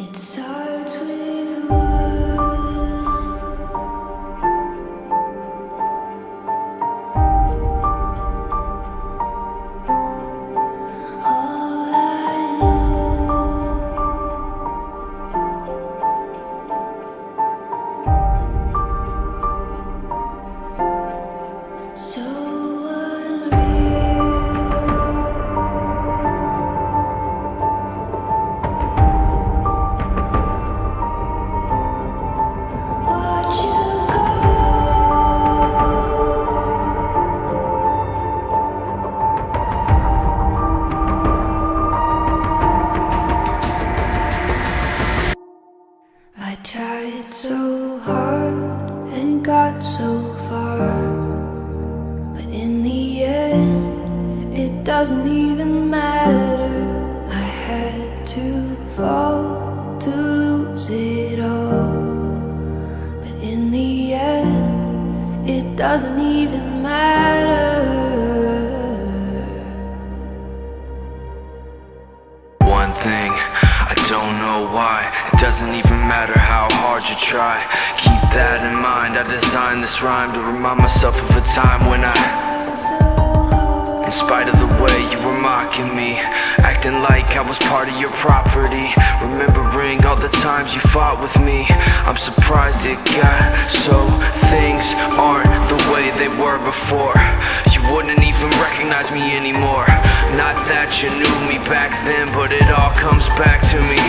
It starts with one. All I know, so unreal. Watch you go. I tried so hard and got so far, but in the end, it doesn't even matter. I had to fall to lose it all, but in the end, it doesn't even matter. One thing, I don't know why. It doesn't even matter how hard you try. Keep that in mind. I designed this rhyme to remind myself of a time when in spite of the way you were mocking me, acting like I was part of your property, remembering all the times you fought with me, I'm surprised it got so things aren't the way they were before. You wouldn't even recognize me anymore. Not that you knew me back then, but it all comes back to me.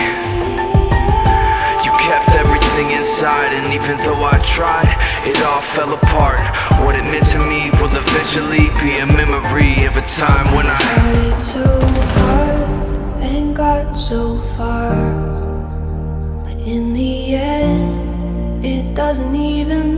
You kept everything inside, and even though I tried, it all fell apart. What it meant to me will eventually be a memory of a time when I tried so hard and got so far, but in the end, it doesn't even